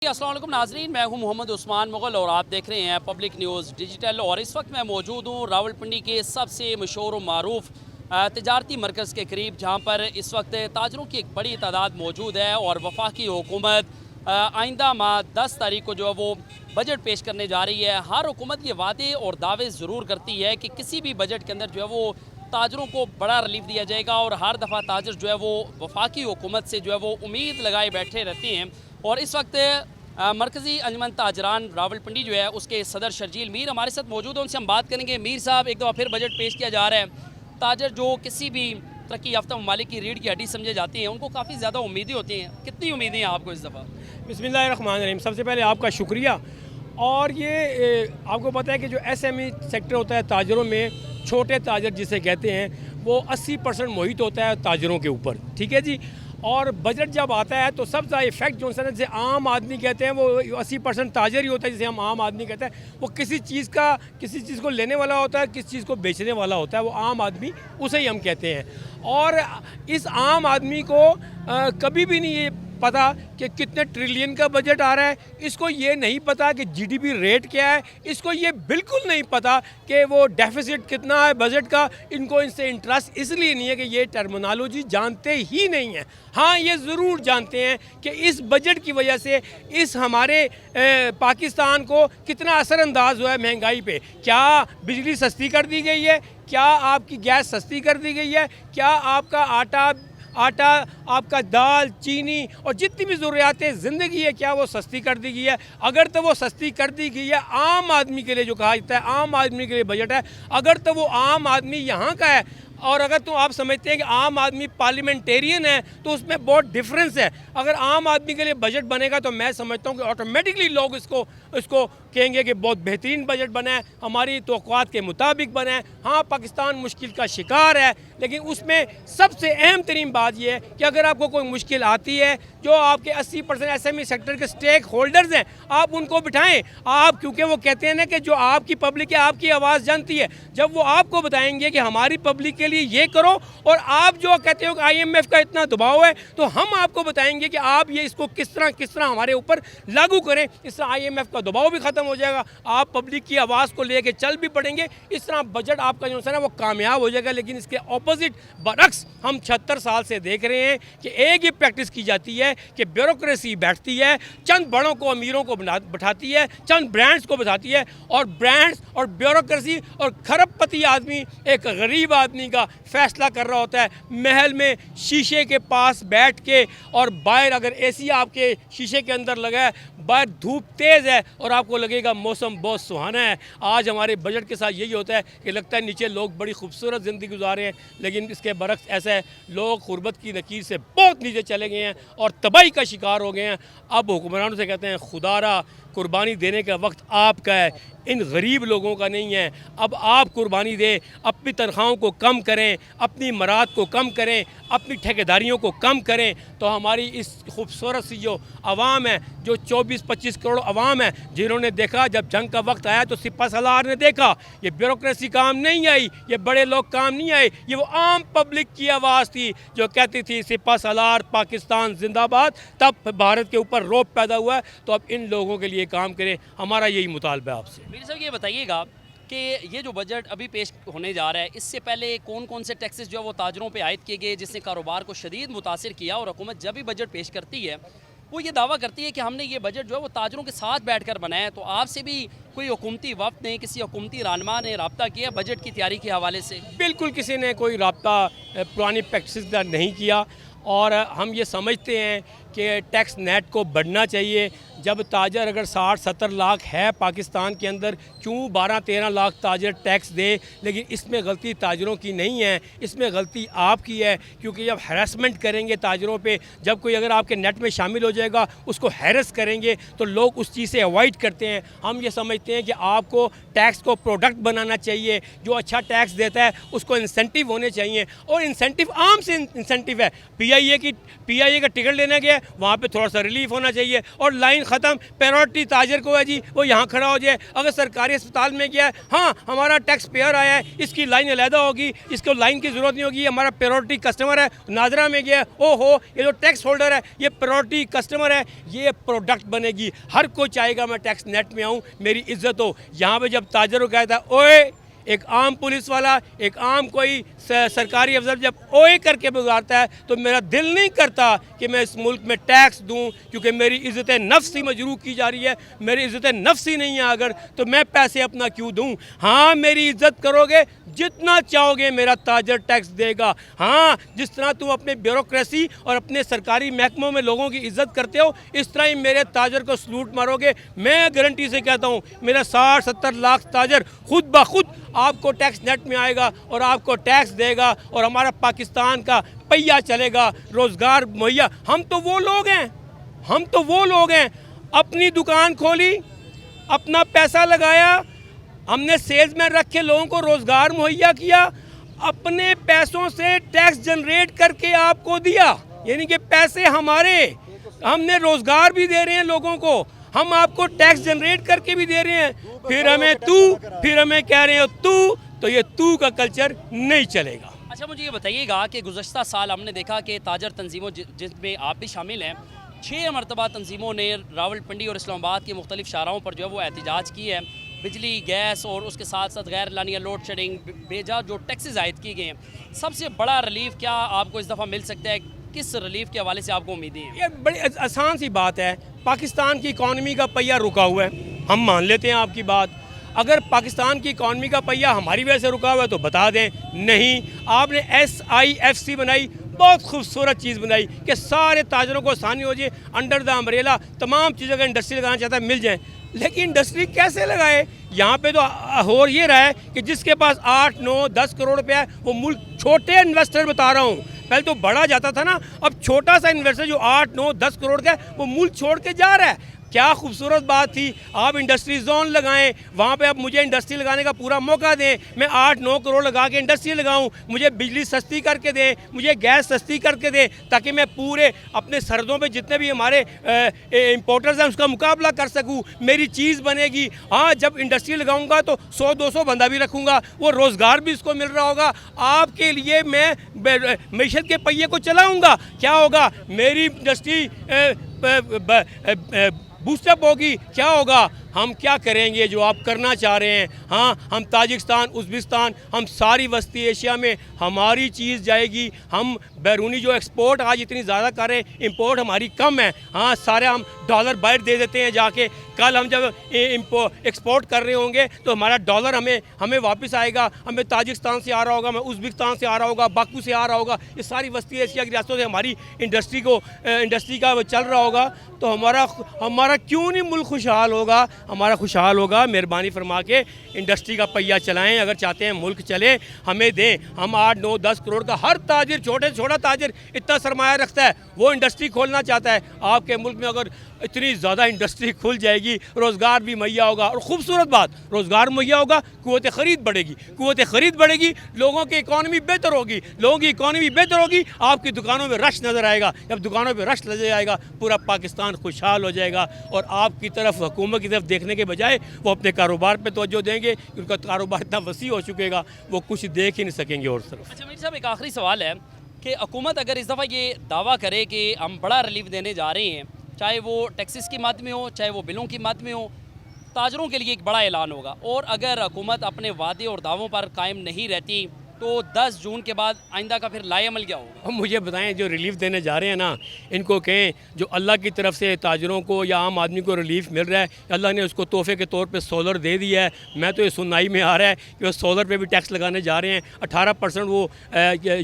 अस्सलाम वालेकुम नाजरीन, मैं हूं मोहम्मद उस्मान मुगल और आप देख रहे हैं पब्लिक न्यूज़ डिजिटल। और इस वक्त मैं मौजूद हूं रावलपिंडी के सबसे मशहूर और मारूफ तजारती मरकज़ के करीब, जहां पर इस वक्त ताजरों की एक बड़ी तादाद मौजूद है। और वफाकी हुकूमत आइंदा माह 10 तारीख को जो है वो बजट पेश करने जा रही है। हर हुकूमत ये वादे और दावे ज़रूर करती है कि किसी भी बजट के अंदर जो है वो ताजरों को बड़ा रिलीफ दिया जाएगा। और हर दफ़ा ताजर जो है वो वफाकी हुकूमत से जो है वो उम्मीद लगाए बैठे रहते हैं। और इस वक्त मरकज़ी अंजमन ताजरान रावलपिंडी जो है उसके सदर शर्जील मीर हमारे साथ मौजूद हैं, उनसे हम बात करेंगे। मीर साहब, एक दफ़ा फिर बजट पेश किया जा रहा है। ताजर जो किसी भी तरक्की याफ्ता ममालिक की रीढ़ की हड्डी समझे जाते हैं, उनको काफ़ी ज़्यादा उम्मीदें होती हैं। कितनी उम्मीदें हैं आपको इस दफ़ा? बिस्मिल्लाहिर्रहमानिर्रहीम। सबसे पहले आपका शुक्रिया। और ये आपको पता है कि जो SME सेक्टर होता है ताजरों में, छोटे ताजर जिसे कहते हैं, वो 80% मोहित होता है ताजरों के ऊपर, ठीक है जी। और बजट जब आता है तो सबसे इफेक्ट जो है जैसे आम आदमी कहते हैं वो 80% ताजर ही होता है, जिसे हम आम आदमी कहते हैं। वो किसी चीज़ को लेने वाला होता है, किसी चीज़ को बेचने वाला होता है, वो आम आदमी उसे ही हम कहते हैं। और इस आम आदमी को कभी भी नहीं ये पता कि कितने ट्रिलियन का बजट आ रहा है, इसको ये नहीं पता कि GDP रेट क्या है, इसको ये बिल्कुल नहीं पता कि वो डेफिसिट कितना है बजट का। इनको इनसे इंटरेस्ट इसलिए नहीं है कि ये टर्मिनोलॉजी जानते ही नहीं है। हाँ, ये ज़रूर जानते हैं कि इस बजट की वजह से इस हमारे पाकिस्तान को कितना असरअंदाज हुआ है महंगाई पे। क्या बिजली सस्ती कर दी गई है? क्या आपकी गैस सस्ती कर दी गई है? क्या आपका आटा, आपका दाल, चीनी और जितनी भी ज़रूरियातें ज़िंदगी है, क्या वो सस्ती कर दी गई है? अगर तो वो सस्ती कर दी गई है आम आदमी के लिए, जो कहा जाता है आम आदमी के लिए बजट है, अगर तो वो आम आदमी यहाँ का है, और अगर तो आप समझते हैं कि आम आदमी पार्लियामेंटेरियन है, तो उसमें बहुत डिफरेंस है। अगर आम आदमी के लिए बजट बनेगा तो मैं समझता हूँ कि ऑटोमेटिकली लोग इसको कहेंगे कि बहुत बेहतरीन बजट बना है, हमारी तवक्कुआत के मुताबिक बना है। हाँ, पाकिस्तान मुश्किल का शिकार है, लेकिन उसमें सबसे अहम तरीन बात यह है कि अगर आपको कोई मुश्किल आती है, जो आपके 80% SME सेक्टर के स्टेक होल्डर्स हैं, आप उनको बिठाएं। आप, क्योंकि वो कहते हैं ना कि जो आपकी पब्लिक है आपकी आवाज़ जानती है। जब वो आपको बताएंगे कि हमारी पब्लिक के लिए ये करो, और आप जो कहते हो कि IMF का इतना दबाव है, तो हम आपको बताएंगे कि आप ये इसको किस तरह हमारे ऊपर लागू करें। इस तरह IMF का दबाव भी ख़त्म हो जाएगा, आप पब्लिक की आवाज़ को लेके चल भी पड़ेंगे। इस तरह बजट आपका जो है ना वो कामयाब हो जाएगा। लेकिन इसके ऑपोजिट बरक्स हम 76 साल से देख रहे हैं कि एक ही प्रैक्टिस की जाती है कि ब्यूरोक्रेसी बैठती है, चंद बड़ों को, अमीरों को बैठाती है, चंद ब्रांड्स को बैठाती है, और ब्रांड्स और ब्यूरोक्रेसी और खरबपति आदमी एक गरीब आदमी का फैसला कर रहा होता है महल में शीशे के पास बैठ के। और बाहर अगर AC आपके शीशे के अंदर लगा है, बाहर धूप तेज़ है और आपको लगेगा मौसम बहुत सुहाना है। आज हमारे बजट के साथ यही होता है कि लगता है नीचे लोग बड़ी खूबसूरत ज़िंदगी गुजारे हैं, लेकिन इसके बरक्स ऐसा है, लोग गुर्बत की नकीर से बहुत नीचे चले गए हैं और तबाही का शिकार हो गए हैं। अब हुक्मरानों से कहते हैं खुदारा, कुर्बानी देने का वक्त आपका है, इन गरीब लोगों का नहीं है। अब आप कुर्बानी दें, अपनी तनख्वाहों को कम करें, अपनी मराद को कम करें, अपनी ठेकेदारियों को कम करें, तो हमारी इस खूबसूरत सी जो आवाम है, जो 24-25 करोड़ आवाम है, जिन्होंने देखा जब जंग का वक्त आया तो सिपा सलार ने देखा ये ब्यूरोक्रेसी काम नहीं आई, ये बड़े लोग काम नहीं आए, ये वो आम पब्लिक की आवाज़ थी जो कहती थी सिपा सलार पाकिस्तान जिंदाबाद। तब भारत के ऊपर रौब पैदा हुआ है। तो अब इन लोगों के लिए काम करें, हमारा यही मुतालबा है आपसे। मीर साहब, ये बताइएगा कि ये जो बजट अभी पेश होने जा रहा है, इससे पहले कौन कौन से टैक्सेस जो है वो ताजरों पे आयद किए गए जिसने कारोबार को शदीद मुतासिर किया? और हुकूमत जब भी बजट पेश करती है वो ये दावा करती है कि हमने ये बजट जो है वो ताजरों के साथ बैठकर बनाया है। तो आपसे भी कोई हुकूमती वफ़द ने, किसी हुकूमती रहनुमा ने रब्ता किया बजट की तैयारी के हवाले से? बिल्कुल किसी ने कोई रब्ता पुरानी प्रैक्टिस नहीं किया। और हम ये समझते हैं कि टैक्स नेट को बढ़ना चाहिए। जब ताजर अगर 60-70 लाख है पाकिस्तान के अंदर, क्यों 12-13 लाख ताजर टैक्स दे? लेकिन इसमें गलती ताजरों की नहीं है, इसमें गलती आपकी है। क्योंकि जब हैरेसमेंट करेंगे ताजरों पे, जब कोई अगर आपके नेट में शामिल हो जाएगा उसको हैरेस करेंगे तो लोग उस चीज़ से अवॉइड करते हैं। हम ये समझते हैं कि आपको टैक्स को प्रोडक्ट बनाना चाहिए, जो अच्छा टैक्स देता है उसको इंसेंटिव होने चाहिए। और इंसेंटिव आम से इंसेंटिव है। PIA का टिकट लेने गया, वहाँ पे थोड़ा सा रिलीफ होना चाहिए और लाइन ख़त्म, प्रायोरिटी ताजर को है जी, वो यहाँ खड़ा हो जाए। अगर सरकारी अस्पताल में गया है, हाँ हमारा टैक्स पेयर आया है, इसकी लाइन अलहदा होगी, इसको लाइन की ज़रूरत नहीं होगी, हमारा प्रायोरिटी कस्टमर है। नाजरा में गया, ओहो ये जो टैक्स होल्डर है ये प्रायोरिटी कस्टमर है, ये प्रोडक्ट बनेगी। हर कोई चाहेगा मैं टैक्स नेट में आऊँ, मेरी इज्जत हो। यहाँ पे जब ताजर को कहता है ओए, एक आम पुलिस वाला, एक आम कोई सरकारी अफसर जब ओए करके गुजारता है तो मेरा दिल नहीं करता कि मैं इस मुल्क में टैक्स दूं, क्योंकि मेरी इज़्ज़त नफ्स ही मजरूह की जा रही है। मेरी इज़्ज़त नफ्स ही नहीं है अगर, तो मैं पैसे अपना क्यों दूं। हाँ मेरी इज़्ज़त करोगे, जितना चाहोगे मेरा ताजर टैक्स देगा। हाँ जिस तरह तुम अपने ब्यूरोक्रेसी और अपने सरकारी महकमों में लोगों की इज्जत करते हो, इस तरह ही मेरे ताजर को सलूट मारोगे। मैं गारंटी से कहता हूँ मेरा 60-70 लाख ताजर खुद ब खुद आपको टैक्स नेट में आएगा और आपको टैक्स देगा और हमारा पाकिस्तान का पहिया चलेगा, रोज़गार मुहैया। हम तो वो लोग हैं, अपनी दुकान खोली, अपना पैसा लगाया, हमने सेल्समैन रख के लोगों को रोज़गार मुहैया किया, अपने पैसों से टैक्स जनरेट करके आपको दिया, यानी कि पैसे हमारे, हमने रोज़गार भी दे रहे हैं लोगों को, हम आपको टैक्स जनरेट करके भी दे रहे हैं। फिर हमें कह रहे हो तू, तो ये तू का कल्चर नहीं चलेगा। अच्छा मुझे ये बताइएगा कि गुज़श्ता साल हमने देखा कि ताजर तंजीमों जिसमें आप भी शामिल हैं, 6 मरतबा तंजीमों ने रावलपिंडी और इस्लामाबाद के मुख्तलिफ शाहराहों पर जो है वो एहतजाज की है। बिजली, गैस और उसके साथ साथ गैर लानिया लोड शेडिंग, बेजा जो टैक्सेस आयद किए गए हैं, सबसे बड़ा रिलीफ क्या आपको इस दफ़ा मिल सकता है? किस रिलीफ के हवाले से आपको उम्मीदें हैं? ये बड़ी आसान सी बात है। पाकिस्तान की इकॉनमी का पहिया रुका हुआ है, हम मान लेते हैं आपकी बात। अगर पाकिस्तान की इकॉनमी का पहिया हमारी वजह से रुका हुआ है तो बता दें। नहीं, आपने SIFC बनाई, बहुत खूबसूरत चीज़ बनाई कि सारे ताजरों को आसानी हो जाए, अंडर द अम्ब्रेला तमाम चीज़ों का इंडस्ट्री लगाना चाहता है मिल जाए। लेकिन इंडस्ट्री कैसे लगाए? यहाँ पे तो हो ये रहा है कि जिसके पास 8, 9, 10 करोड़ रुपया है वो मुल्क, छोटे इन्वेस्टर बता रहा हूँ, पहले तो बड़ा जाता था ना, अब छोटा सा इन्वेस्टर जो 8, 9, 10 करोड़ का है वो मुल्क छोड़ के जा रहा है। क्या खूबसूरत बात थी। आप इंडस्ट्री जोन लगाएं, वहाँ पे आप मुझे इंडस्ट्री लगाने का पूरा मौका दें, मैं 8-9 करोड़ लगा के इंडस्ट्री लगाऊं, मुझे बिजली सस्ती करके दें, मुझे गैस सस्ती करके दें, ताकि मैं पूरे अपने सरहदों पे जितने भी हमारे इंपोर्टर्स हैं उसका मुकाबला कर सकूं, मेरी चीज़ बनेगी। हाँ जब इंडस्ट्री लगाऊंगा तो 100-200 बंदा भी रखूँगा, वो रोज़गार भी इसको मिल रहा होगा। आपके लिए मैं मीशत के पहिए को चलाऊँगा, क्या होगा, मेरी इंडस्ट्री बूस्टअप होगी, क्या होगा, हम क्या करेंगे जो आप करना चाह रहे हैं। हाँ हम ताजिकिस्तान, उज़्बेकिस्तान, हम सारी वस्ती एशिया में हमारी चीज़ जाएगी। हम बैरूनी जो एक्सपोर्ट आज इतनी ज़्यादा कर रहे हैं, इंपोर्ट हमारी कम है। हाँ सारे हम डॉलर बाहर दे देते हैं जाके, कल हम जब एक्सपोर्ट कर रहे होंगे तो हमारा डॉलर हमें वापस आएगा, हमें ताजिकिस्तान से आ रहा होगा, हमें उज़्बेकिस्तान से आ रहा होगा, बाकू से आ रहा होगा, ये सारी वस्ती एशिया की रियासतों से हमारी इंडस्ट्री का वो चल रहा होगा। तो हमारा क्यों नहीं मुल्क खुशहाल होगा, हमारा खुशहाल होगा। मेहरबानी फरमा के इंडस्ट्री का पहिया चलाएं, अगर चाहते हैं मुल्क चले हमें दें। हम 8, 9, 10 करोड़ का हर ताजिर, छोटे से छोटा ताजिर इतना सरमाया रखता है, वो इंडस्ट्री खोलना चाहता है। आपके मुल्क में अगर इतनी ज़्यादा इंडस्ट्री खुल जाएगी, रोज़गार भी मुहैया होगा, और ख़ूबसूरत बात, रोज़गार मुहैया होगा, क़ुव्वत ख़रीद बढ़ेगी, लोगों की इकॉनमी बेहतर होगी, लोगों की इकॉनमी बेहतर होगी, आपकी दुकानों में रश नज़र आएगा। जब दुकानों में रश नज़र आएगा पूरा पाकिस्तान खुशहाल हो जाएगा, और आपकी तरफ, हुकूमत की तरफ देखने के बजाय वो अपने कारोबार पर तवज्जो देंगे। उनका कारोबार इतना वसी हो चुकेगा वो कुछ देख ही नहीं सकेंगे और तरफ। अच्छा मीर साहब, एक आखिरी सवाल है कि हुकूमत अगर इस दफ़ा ये दावा करे कि हम बड़ा रिलीफ देने जा रहे हैं, चाहे वो टैक्सेस की मद में हो, चाहे वो बिलों की मद में हो, ताजरों के लिए एक बड़ा ऐलान होगा, और अगर हुकूमत अपने वादे और दावों पर कायम नहीं रहती तो 10 जून के बाद आइंदा का फिर लाएअमल क्या होगा? हम मुझे बताएं, जो रिलीफ देने जा रहे हैं ना, इनको कहें जो अल्लाह की तरफ से ताजरों को या आम आदमी को रिलीफ मिल रहा है, अल्लाह ने उसको तोहफे के तौर पे सोलर दे दिया है। मैं तो ये सुनवाई में आ रहा है कि वो सोलर पे भी टैक्स लगाने जा रहे हैं, 18% वो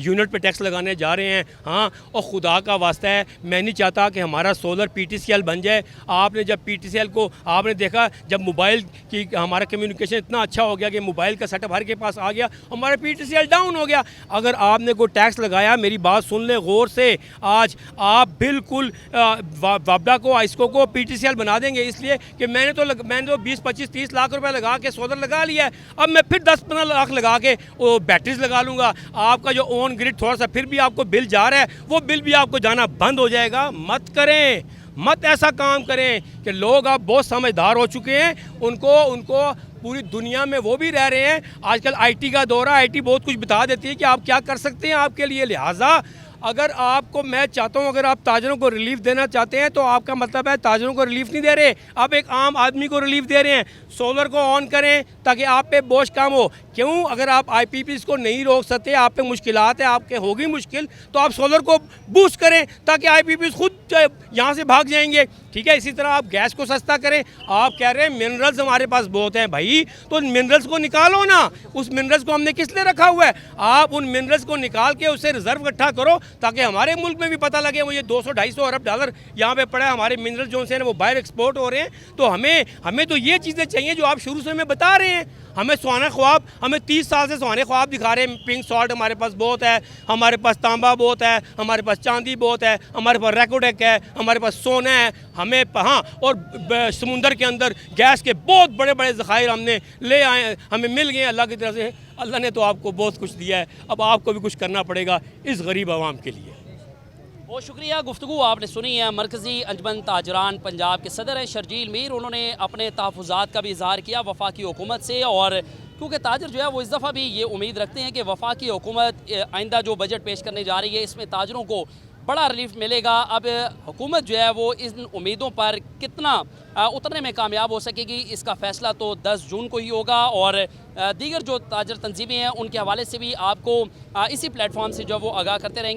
यूनिट पे टैक्स लगाने जा रहे हैं। हाँ, और खुदा का वास्ता है, मैं नहीं चाहता कि हमारा सोलर PTCL बन जाए। आपने जब PTCL को आपने देखा, जब मोबाइल की हमारा कम्युनिकेशन इतना अच्छा हो गया कि मोबाइल का सेटअप हर के पास आ गया, हमारा PTCL डाउन हो गया। अगर आपने कोई टैक्स लगाया, मेरी बात सुन ले गौर से, आज आप बिल्कुल वापडा को, आइस्को को PTCL बना देंगे, इसलिए कि मैंने तो 20, 25, 30 लाख रुपए लगा के सोलर लगा लिया है। अब मैं फिर 10-15 लाख लगा के वो बैटरीज लगा लूँगा। आपका जो ऑन ग्रिड थोड़ा सा फिर भी आपको बिल जा रहा है, वो बिल भी आपको जाना बंद हो जाएगा। मत करें, मत ऐसा काम करें कि लोग अब बहुत समझदार हो चुके हैं, उनको पूरी दुनिया में वो भी रह रहे हैं। आजकल आईटी का दौर है, आईटी बहुत कुछ बता देती है कि आप क्या कर सकते हैं आपके लिए। लिहाजा अगर आपको, मैं चाहता हूं, अगर आप ताजरों को रिलीफ देना चाहते हैं तो आपका मतलब है ताजरों को रिलीफ नहीं दे रहे, आप एक आम आदमी को रिलीफ दे रहे हैं। सोलर को ऑन करें ताकि आप पे बोझ कम हो। क्यों? अगर आप आईपीपीज़ को नहीं रोक सकते, आप पे मुश्किलात है, आपके होगी मुश्किल, तो आप सोलर को बूस्ट करें ताकि आईपीपीज़ खुद यहाँ से भाग जाएंगे। ठीक है, इसी तरह आप गैस को सस्ता करें। आप कह रहे हैं मिनरल्स हमारे पास बहुत हैं, भाई तो मिनरल्स को निकालो ना। उस मिनरल्स को हमने किस लिए रखा हुआ है? आप उन मिनरल्स को निकाल के उससे रिजर्व इकट्ठा करो ताकि हमारे मुल्क में भी पता लगे वो ये 200-250 अरब डॉलर यहाँ पे पड़ा है, हमारे मिनरल जो हैं वो बाहर एक्सपोर्ट हो रहे हैं। तो हमें तो ये चीज़ें चाहिए जो आप शुरू से हमें बता रहे हैं। हमें सुहाना ख्वाब, हमें 30 साल से सुहाने ख्वाब दिखा रहे हैं। पिंक सॉल्ट हमारे पास बहुत है, हमारे पास तांबा बहुत है, हमारे पास चांदी बहुत है, हमारे पास रेकोडेक है, हमारे पास सोना है, हमें हाँ, और समुंदर के अंदर गैस के बहुत बड़े बड़े ज़खायर हमने ले आए, हमें मिल गए अल्लाह की तरफ से। अल्लाह ने तो आपको बहुत कुछ दिया है, अब आपको भी कुछ करना पड़ेगा इस गरीब आवाम के लिए। बहुत शुक्रिया। गुफ्तगू आपने सुनी है। मरकज़ी अंजमन ताजरान पंजाब के सदर हैं शर्जील मीर। उन्होंने अपने तहफ़्फ़ुज़ात का भी इज़हार किया वफाकी हुकूमत से, और क्योंकि ताजर जो है वो इस दफ़ा भी ये उम्मीद रखते हैं कि वफाकी हुकूमत आइंदा जो बजट पेश करने जा रही है इसमें ताजरों को बड़ा रिलीफ मिलेगा। अब हुकूमत जो है वो इन उम्मीदों पर कितना उतरने में कामयाब हो सकेगी इसका फ़ैसला तो 10 जून को ही होगा। और दीगर जो ताजर तंजीमें हैं उनके हवाले से भी आपको इसी प्लेटफॉर्म से जो वो आगाह करते रहेंगे।